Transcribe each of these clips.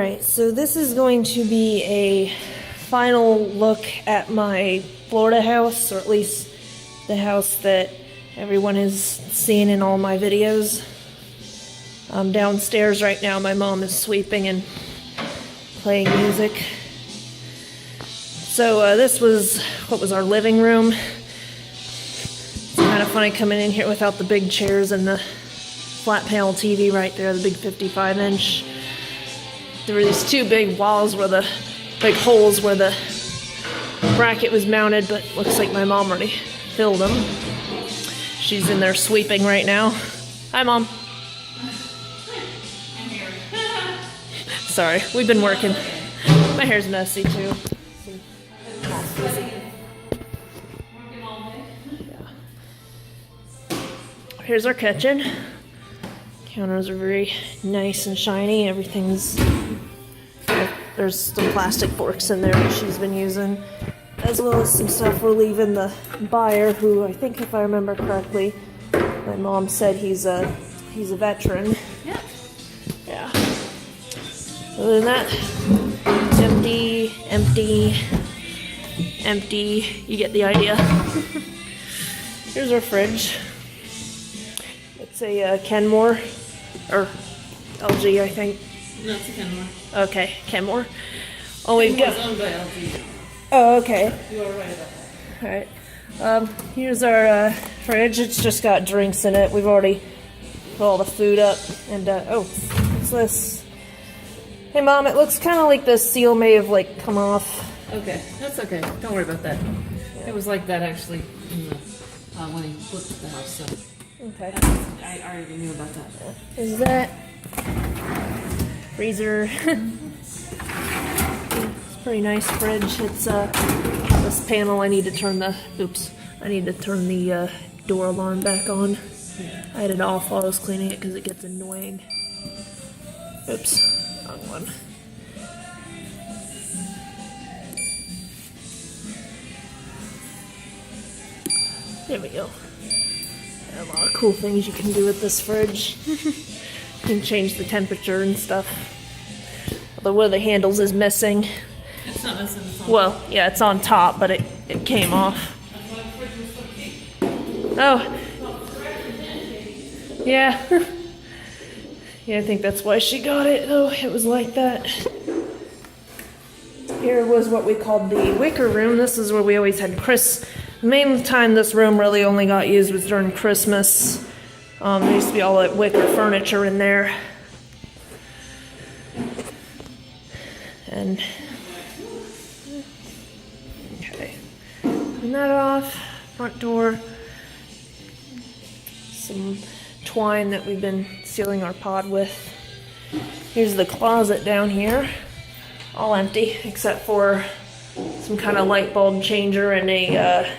Alright, so this is going to be a final look at my Florida house, or at least the house that everyone has seen in all my videos. I'm downstairs right now. My mom is sweeping and playing music. So this was our living room. It's kind of funny coming in here without the big chairs and the flat panel TV right there, the big 55-inch. There were these two big walls where the big holes where the bracket was mounted, but looks like my mom already filled them. She's in there sweeping right now. Hi, Mom. Sorry, we've been working. My hair's messy too. Here's our kitchen. Counters are very nice and shiny. Everything's... There's some plastic forks in there that she's been using, as well as some stuff we're leaving the buyer, who I think, if I remember correctly, my mom said he's a veteran. Yeah. Yeah. Other than that, empty, empty, empty. You get the idea. Here's our fridge. It's a Kenmore, or LG, I think. No, it's a Kenmore. Okay, Kenmore. Oh, we've got... Kenmore's owned by LG. Oh, okay. You are right about that. Alright. Here's our fridge. It's just got drinks in it. We've already put all the food up. And, oh, what's this? Hey, Mom, it looks kind of like the seal may have, like, come off. Okay, that's okay. Don't worry about that. It was like that, actually, in the, when he flipped the house, so... Okay. I already knew about that. Is that... freezer. It's a pretty nice fridge. It's, this panel, I need to turn the... Oops. I need to turn the, door alarm back on. Yeah. I had it off while I was cleaning it because it gets annoying. Oops. Wrong one. There we go. There are a lot of cool things you can do with this fridge. You can change the temperature and stuff. Although one of the handles is missing. It's not missing, it's on Well, yeah, it's on top, but it came off. That's why the fridge was so cheap. Oh. Yeah. Yeah, I think that's why she got it. Oh, it was like that. Here was what we called the wicker room. This is where we always had the main time this room really only got used was during Christmas. There used to be all that wicker furniture in there. And, okay. Turn that off. Front door. Some twine that we've been sealing our pod with. Here's the closet down here. All empty, except for some kind of light bulb changer and a,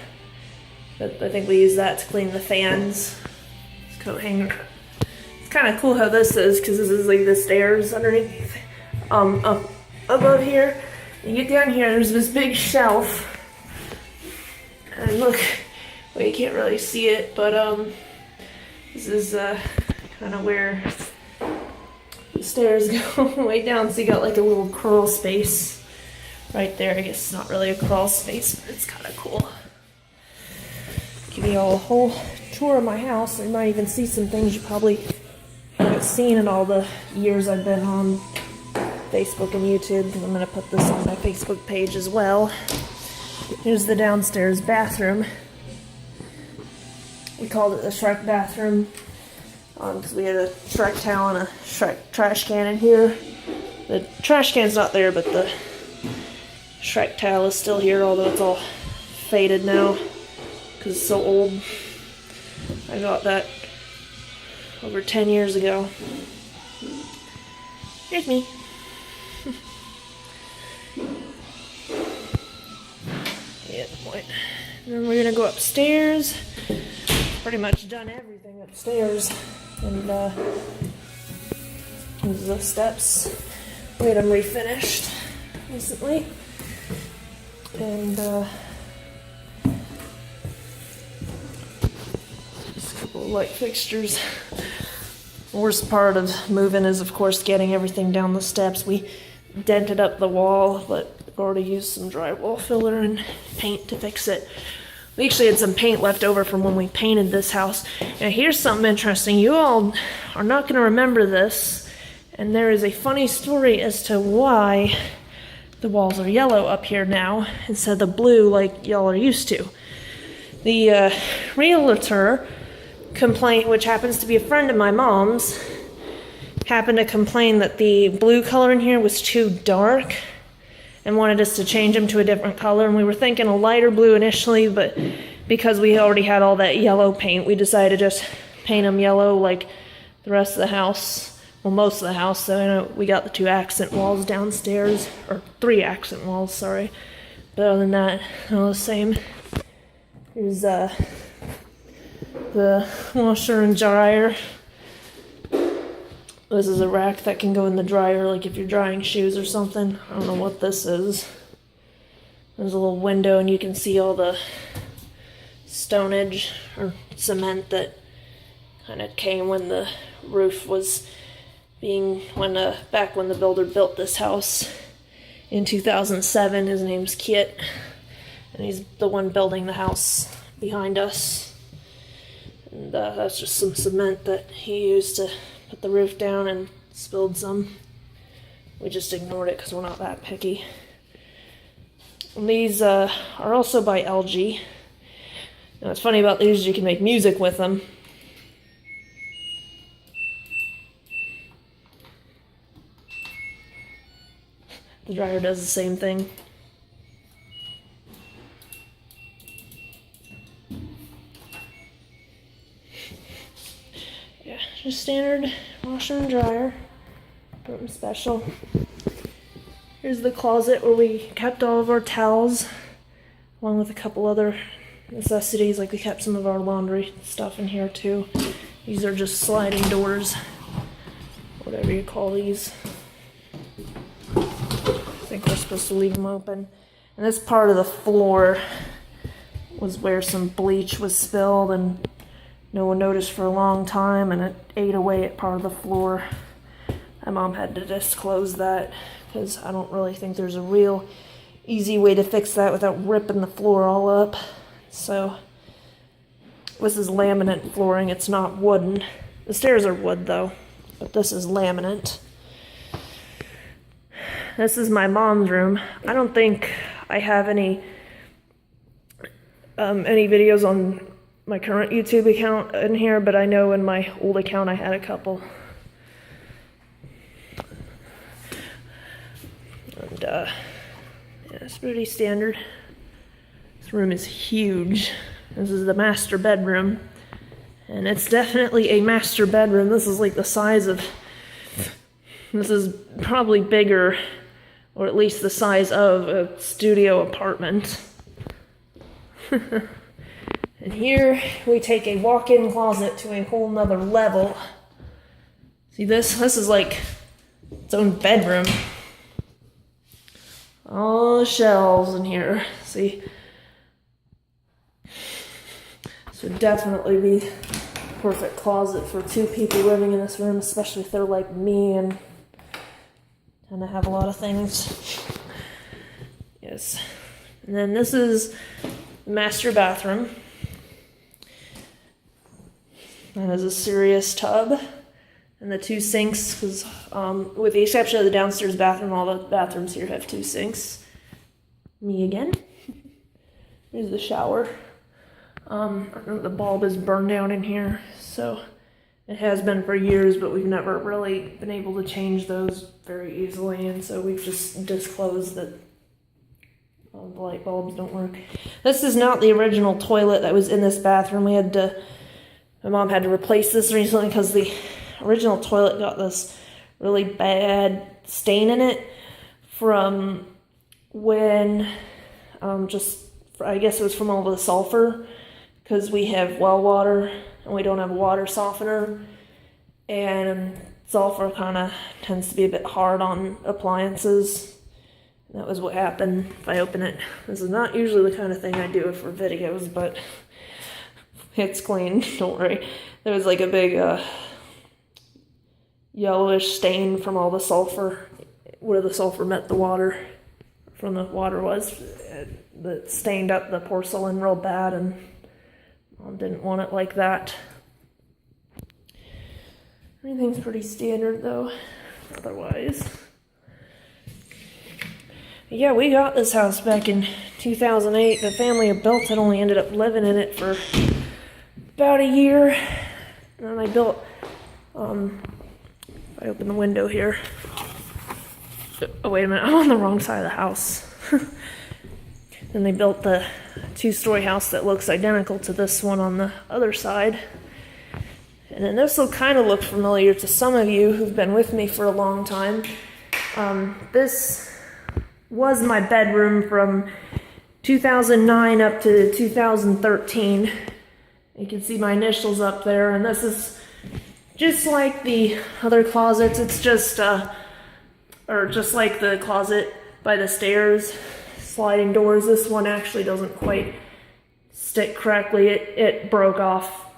I think we use that to clean the fans. Coat hanger. It's kind of cool how this is, because this is like the stairs underneath, up above here. You get down here, there's this big shelf, and look, well, you can't really see it, but this is kind of where the stairs go way down, so you got like a little crawl space right there. I guess it's not really a crawl space, but it's kind of cool. Give you all a whole tour of my house. You might even see some things you probably haven't seen in all the years I've been on Facebook and YouTube, because I'm going to put this on my Facebook page as well. Here's the downstairs bathroom. We called it the Shrek bathroom because we had a Shrek towel and a Shrek trash can in here. The trash can's not there, but the Shrek towel is still here, although it's all faded now because it's so old. I got that over 10 years ago. Here's me. Yeah, point. And then we're gonna go upstairs. Pretty much done everything upstairs. And these are the steps. We had them refinished recently. And light fixtures. The worst part of moving is, of course, getting everything down the steps. We dented up the wall, but I've already used some drywall filler and paint to fix it. We actually had some paint left over from when we painted this house. And here's something interesting. You all are not going to remember this, and there is a funny story as to why the walls are yellow up here now instead of the blue like y'all are used to. The realtor complaint, which happens to be a friend of my mom's, happened to complain that the blue color in here was too dark and wanted us to change them to a different color. And we were thinking a lighter blue initially, but because we already had all that yellow paint, we decided to just paint them yellow like the rest of the house. Well, most of the house, so I know we got the 2 accent walls downstairs, or 3 accent walls, sorry. But other than that, all the same. Here's the washer and dryer. This is a rack that can go in the dryer, like if you're drying shoes or something. I don't know what this is. There's a little window and you can see all the stonage or cement that kind of came when the roof was back when the builder built this house in 2007. His name's Kit, and he's the one building the house behind us. And that's just some cement that he used to put the roof down and spilled some. We just ignored it because we're not that picky. And these are also by LG. Now, what's funny about these is you can make music with them. The dryer does the same thing. Yeah, just standard washer and dryer. Nothing special. Here's the closet where we kept all of our towels, along with a couple other necessities, like we kept some of our laundry stuff in here too. These are just sliding doors, whatever you call these. I think we're supposed to leave them open. And this part of the floor was where some bleach was spilled and no one noticed for a long time, and it ate away at part of the floor. My mom had to disclose that because I don't really think there's a real easy way to fix that without ripping the floor all up. So this is laminate flooring, it's not wooden. The stairs are wood though, but this is laminate. This is my mom's room. I don't think I have any videos on my current YouTube account in here, but I know in my old account I had a couple. And yeah, it's pretty standard. This room is huge. This is the master bedroom, and it's definitely a master bedroom. This is like the size of, this is probably bigger, or at least the size of a studio apartment. And here we take a walk-in closet to a whole nother level. See this? This is like its own bedroom. All the shelves in here. See? This would definitely be a perfect closet for 2 people living in this room, especially if they're like me and kind of have a lot of things. Yes. And then this is the master bathroom. That has a serious tub and the 2 sinks, because with the exception of the downstairs bathroom, all the bathrooms here have 2 sinks. Me again. Here's the shower. The bulb is burned down in here, so it has been for years, but we've never really been able to change those very easily, and so we've just disclosed that the light bulbs don't work. This is not the original toilet that was in this bathroom. My mom had to replace this recently because the original toilet got this really bad stain in it from when, I guess it was from all the sulfur, because we have well water and we don't have a water softener, and sulfur kind of tends to be a bit hard on appliances. That was what happened. If I open it, this is not usually the kind of thing I do for videos, but it's clean, don't worry. There was like a big yellowish stain from all the sulfur where the sulfur met the water from the water was. That stained up the porcelain real bad, and Mom didn't want it like that. Everything's pretty standard though, otherwise. Yeah, we got this house back in 2008. The family who built it only ended up living in it for about a year. And then I built, if I open the window here. Oh, wait a minute, I'm on the wrong side of the house. Then they built the 2-story house that looks identical to this one on the other side. And then this will kind of look familiar to some of you who've been with me for a long time. This was my bedroom from 2009 up to 2013. You can see my initials up there, and this is just like the other closets. It's just, or just like the closet by the stairs, sliding doors. This one actually doesn't quite stick correctly. It broke off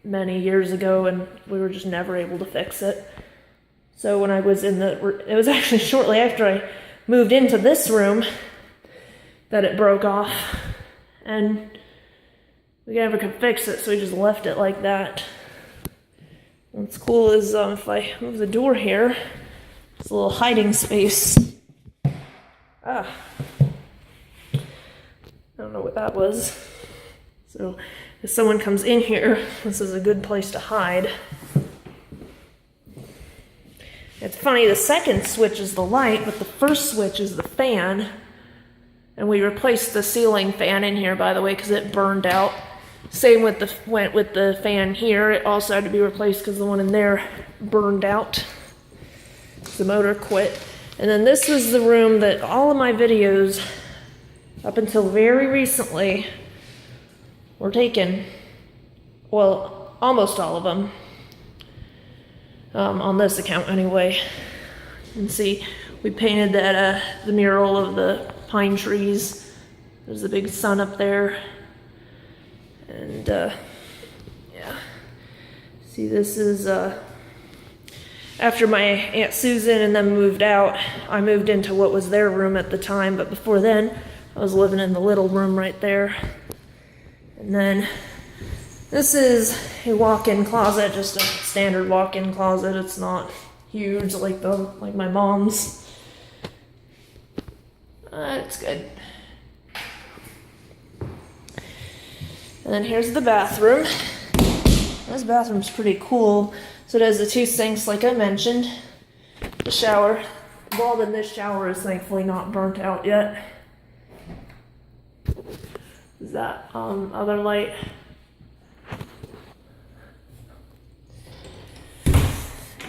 many years ago, and we were just never able to fix it. So when I was it was actually shortly after I moved into this room that it broke off, and we never could fix it, so we just left it like that. What's cool is if I move the door here, it's a little hiding space. I don't know what that was. So if someone comes in here, this is a good place to hide. It's funny, the second switch is the light, but the first switch is the fan. And we replaced the ceiling fan in here, by the way, because it burned out. Same with the fan here. It also had to be replaced because the one in there burned out. The motor quit. And then this was the room that all of my videos, up until very recently, were taken. Well, almost all of them. On this account anyway. You can see we painted that the mural of the pine trees. There's a big sun up there. And yeah. See, this is after my Aunt Susan and them moved out, I moved into what was their room at the time, but before then I was living in the little room right there. And then this is a walk-in closet, just a standard walk-in closet. It's not huge like my mom's. It's good. And then here's the bathroom. This bathroom's pretty cool. So it has the 2 sinks, like I mentioned. The shower. The bulb in this shower is thankfully not burnt out yet. Is that other light?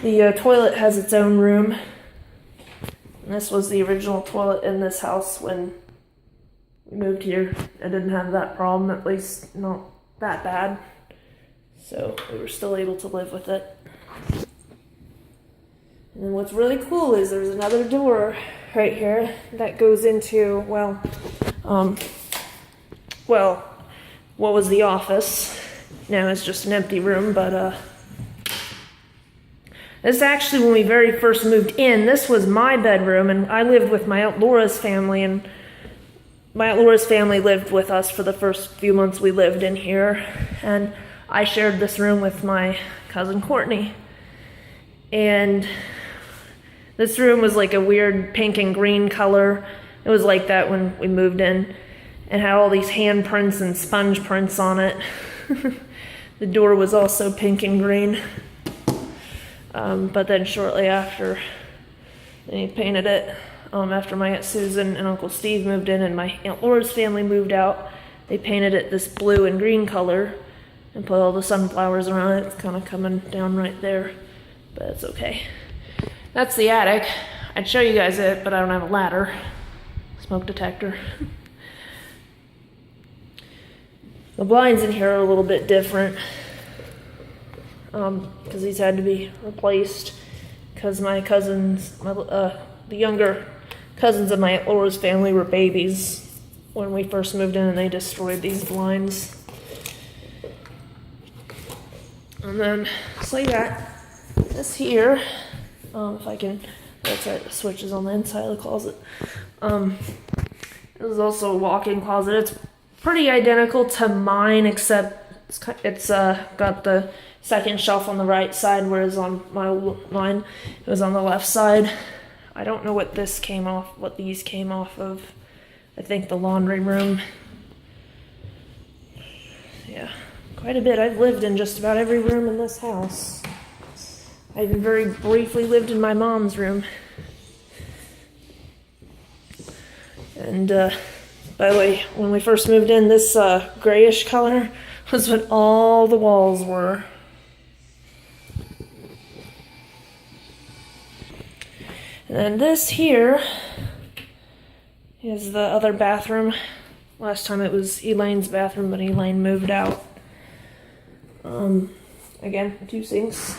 The toilet has its own room. And this was the original toilet in this house when we moved here. I didn't have that problem, at least not that bad. So we were still able to live with it. And then what's really cool is there's another door right here that goes into, well, what was the office. Now it's just an empty room, but this actually, when we very first moved in, this was my bedroom, and I lived with my Aunt Laura's family, and my Aunt Laura's family lived with us for the first few months we lived in here, and I shared this room with my cousin Courtney. And this room was like a weird pink and green color. It was like that when we moved in, and had all these handprints and sponge prints on it. The door was also pink and green. But then shortly after, he painted it. After my Aunt Susan and Uncle Steve moved in and my Aunt Laura's family moved out, they painted it this blue and green color and put all the sunflowers around it. It's kind of coming down right there, but it's okay. That's the attic. I'd show you guys it, but I don't have a ladder. Smoke detector. The blinds in here are a little bit different. Because these had to be replaced because my cousins, the younger cousins of my Aunt Laura's family were babies when we first moved in, and they destroyed these blinds. And then, just like that, this here, if I can That's right, the switch is on the inside of the closet. This is also a walk-in closet. It's pretty identical to mine, except it's got the second shelf on the right side, whereas on mine it was on the left side. I don't know what these came off of. I think the laundry room. Yeah, quite a bit. I've lived in just about every room in this house. I even very briefly lived in my mom's room. And by the way, when we first moved in, this grayish color was what all the walls were. And then this here is the other bathroom. Last time it was Elaine's bathroom, but Elaine moved out. Again, 2 sinks.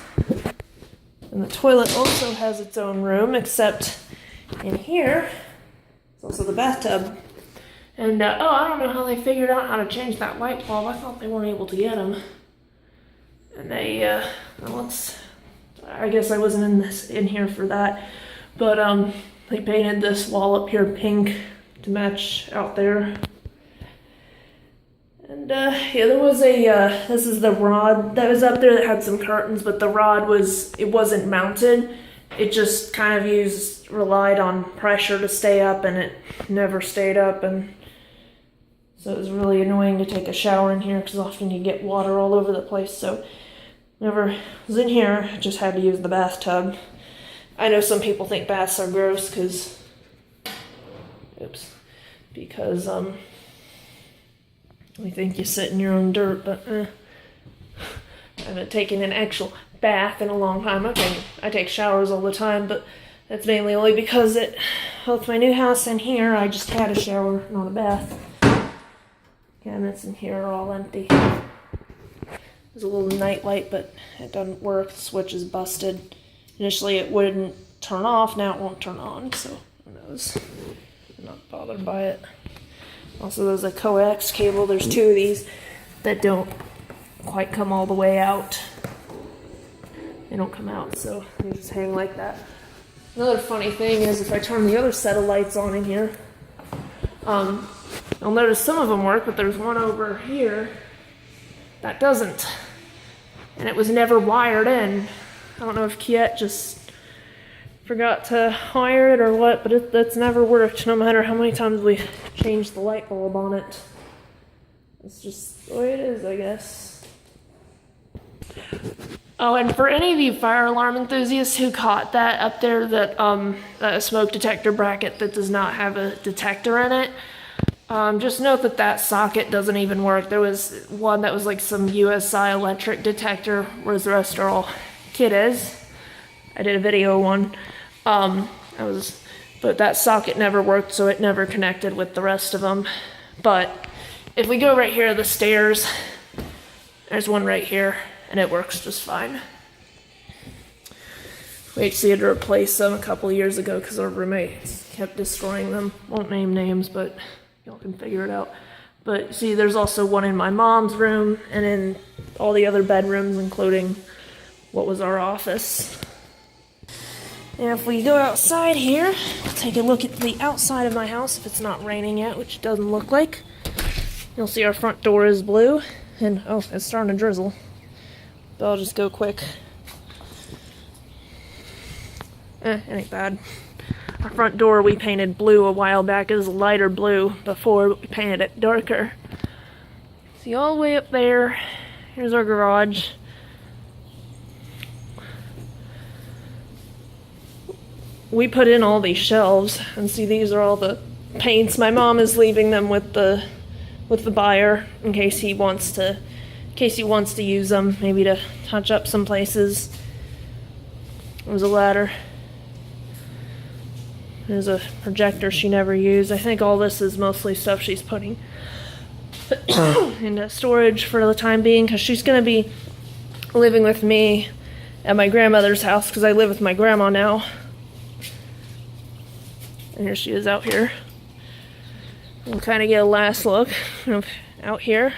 And the toilet also has its own room, except in here, it's also the bathtub. And, I don't know how they figured out how to change that light bulb. I thought they weren't able to get them. And they, I guess I wasn't in here for that. But, they painted this wall up here pink to match out there. And, yeah, there was this is the rod that was up there that had some curtains, but the rod it wasn't mounted. It just kind of relied on pressure to stay up, and it never stayed up, and so it was really annoying to take a shower in here, because often you get water all over the place, so whenever I was in here, I just had to use the bathtub. I know some people think baths are gross, because we think you sit in your own dirt, but I haven't taken an actual bath in a long time. I take showers all the time, but that's mainly only because both my new house and here, I just had a shower, not a bath. Cabinets in here are all empty. There's a little night light, but it doesn't work. The switch is busted. Initially it wouldn't turn off, now it won't turn on, so who knows. I'm not bothered by it. Also, there's a coax cable. There's 2 of these that don't quite come all the way out. They don't come out, so they just hang like that. Another funny thing is if I turn the other set of lights on in here, you'll notice some of them work, but there's one over here that doesn't. And it was never wired in. I don't know if Kiet just forgot to wire it or what, but that's never worked, no matter how many times we changed the light bulb on it. It's just the way it is, I guess. Oh, and for any of you fire alarm enthusiasts who caught that up there, that smoke detector bracket that does not have a detector in it, just note that socket doesn't even work. There was one that was like some USI electric detector, whereas the rest are all Kiddes. I did a video one. But that socket never worked, so it never connected with the rest of them. But if we go right here to the stairs, there's one right here, and it works just fine. We actually had to replace them a couple of years ago because our roommates kept destroying them. Won't name names, but y'all can figure it out. But see, there's also one in my mom's room, and in all the other bedrooms, including what was our office. And if we go outside here, take a look at the outside of my house if it's not raining yet, which it doesn't look like. You'll see our front door is blue, and oh, it's starting to drizzle. But I'll just go quick. It ain't bad. Our front door we painted blue a while back. It was lighter blue before, but we painted it darker. See all the way up there, here's our garage. We put in all these shelves, and see these are all the paints. My mom is leaving them with the buyer in case he wants to use them, maybe to touch up some places. There's a ladder. There's a projector she never used. I think all this is mostly stuff she's putting into storage for the time being, because she's going to be living with me at my grandmother's house, because I live with my grandma now. And here she is out here. We'll kind of get a last look of out here.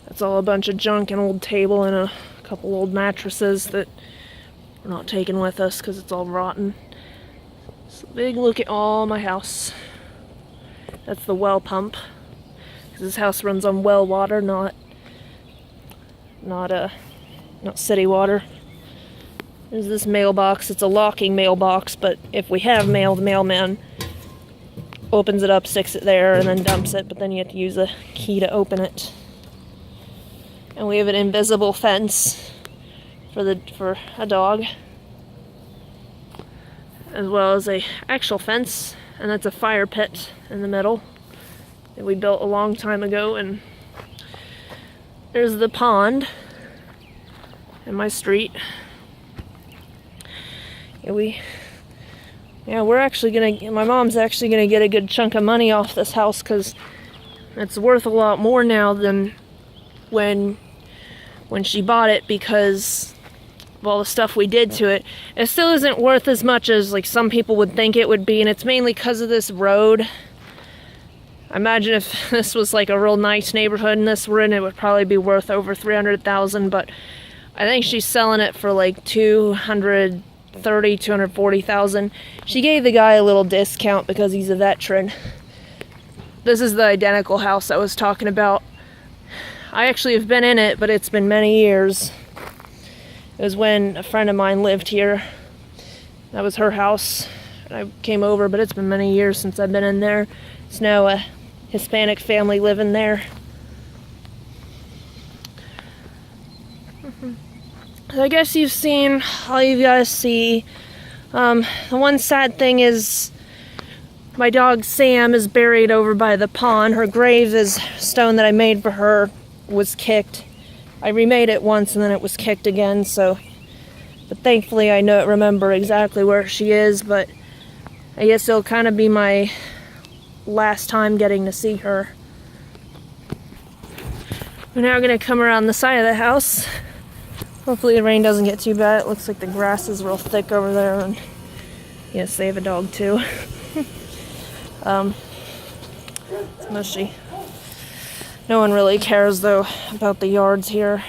That's all a bunch of junk, an old table and a couple old mattresses that we're not taking with us because it's all rotten. So big look at all my house. That's the well pump. This house runs on well water, not city water. There's this mailbox. It's a locking mailbox, but if we have mail, the mailman opens it up, sticks it there, and then dumps it, but then you have to use a key to open it. And we have an invisible fence for a dog, as well as a actual fence, and that's a fire pit in the middle that we built a long time ago. And there's the pond in my street. We're actually my mom's actually gonna get a good chunk of money off this house because it's worth a lot more now than when she bought it, because of all the stuff we did to it. It still isn't worth as much as like some people would think it would be, and it's mainly because of this road. I imagine if this was like a real nice neighborhood and this were in, it would probably be worth over $300,000, but I think she's selling it for like $240,000. She gave the guy a little discount because he's a veteran. This is the identical house I was talking about. I actually have been in it, but it's been many years. It was when a friend of mine lived here. That was her house. I came over, but it's been many years since I've been in there. It's now a Hispanic family living there. So I guess you've seen all you guys see. The one sad thing is my dog Sam is buried over by the pond. Her grave is stone that I made for her was kicked. I remade it once and then it was kicked again, but thankfully I remember exactly where she is, but I guess it'll kind of be my last time getting to see her. We're now going to come around the side of the house. Hopefully the rain doesn't get too bad. It looks like the grass is real thick over there, and yes, they have a dog too. It's mushy. No one really cares though about the yards here.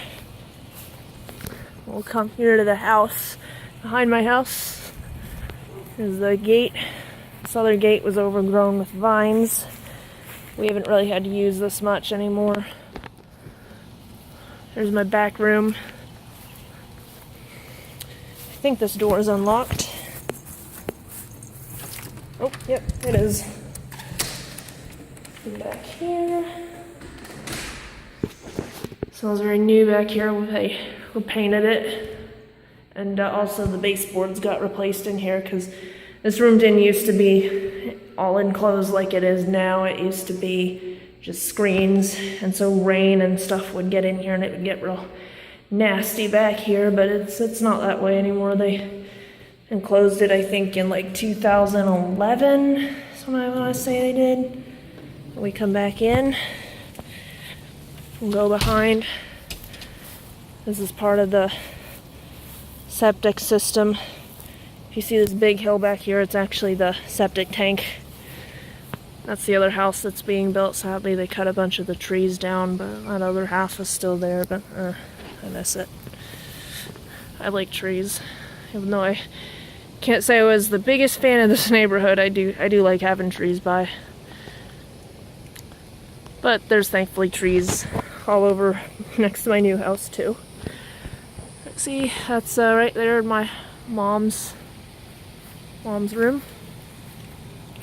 We'll come here to the house. Behind my house is the gate. This other gate was overgrown with vines. We haven't really had to use this much anymore. There's my back room. I think this door is unlocked. Oh, yep, it is. And back here. Smells very new back here. We painted it. And also the baseboards got replaced in here because this room didn't used to be all enclosed like it is now. It used to be just screens, and so rain and stuff would get in here and it would get real nasty back here, but it's not that way anymore. They enclosed it, I think, in like 2011. That's when I want to say they did. We come back in. We'll go behind. This is part of the septic system. If you see this big hill back here, it's actually the septic tank. That's the other house that's being built. Sadly, they cut a bunch of the trees down, but that other half is still there, but I miss it. I like trees. Even though I can't say I was the biggest fan of this neighborhood, I do like having trees by. But there's thankfully trees all over next to my new house too. See, that's right there in my mom's room.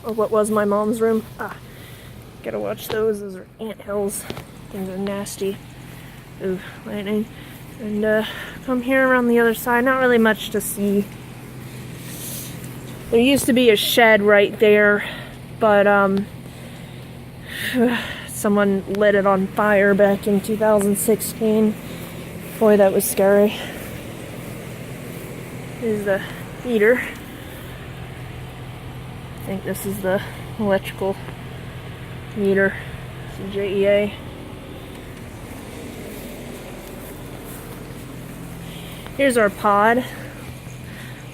Or what was my mom's room. Gotta watch those. Those are anthills. Things are nasty. Ooh, lightning. And come here around the other side. Not really much to see. There used to be a shed right there, but someone lit it on fire back in 2016. Boy, that was scary. Here's the heater. I think this is the electrical meter. It's a JEA. Here's our pod,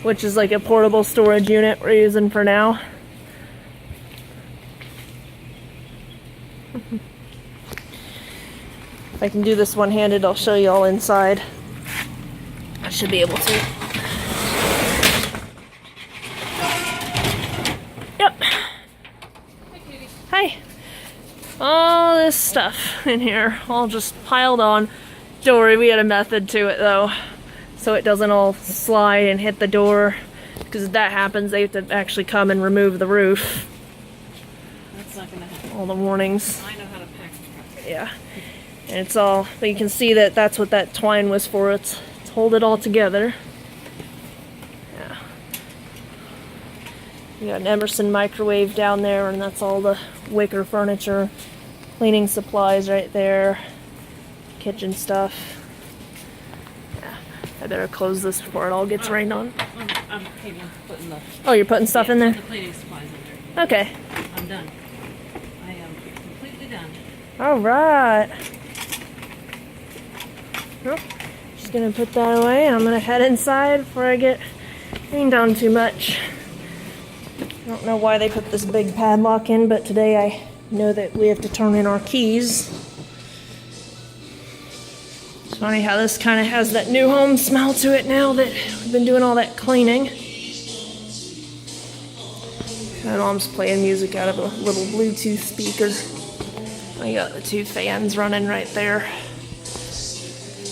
which is like a portable storage unit we're using for now. If I can do this one-handed, I'll show you all inside. should be able to. Yep. Hi. All this stuff in here, all just piled on. Don't worry, we had a method to it though, so it doesn't all slide and hit the door. Because if that happens, they have to actually come and remove the roof. That's not gonna happen. All the warnings. I know how to pack a truck. Yeah. And it's all, but you can see that that's what that twine was for. It's to hold it all together. Yeah. You got an Emerson microwave down there, and that's all the wicker furniture, cleaning supplies right there, kitchen stuff. Yeah. I better close this before it all gets rained on. I'm putting the, Oh, you're putting stuff in there? the cleaning supplies in there. Okay. I'm done. I am completely done. All right. Well, just gonna put that away. I'm gonna head inside before I get rained on too much. I don't know why they put this big padlock in, but today I know that we have to turn in our keys. It's funny how this kind of has that new home smell to it now that we've been doing all that cleaning. My mom's playing music out of a little Bluetooth speaker. I got the two fans running right there.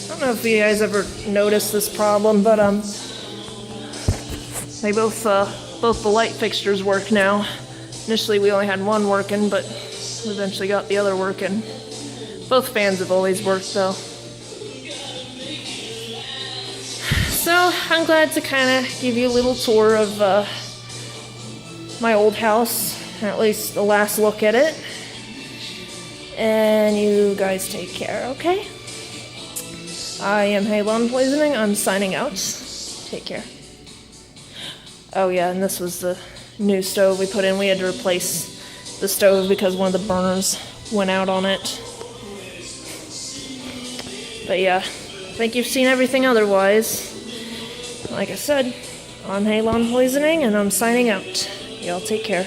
I don't know if you guys ever noticed this problem, but they both the light fixtures work now. Initially we only had one working, but we eventually got the other working. Both fans have always worked though. So I'm glad to kind of give you a little tour of my old house, or at least the last look at it. And you guys take care, okay? I am Halon Poisoning. I'm signing out. Take care. Oh yeah, and this was the new stove we put in. We had to replace the stove because one of the burners went out on it. But yeah, I think you've seen everything otherwise. Like I said, I'm Halon Poisoning, and I'm signing out. Y'all take care.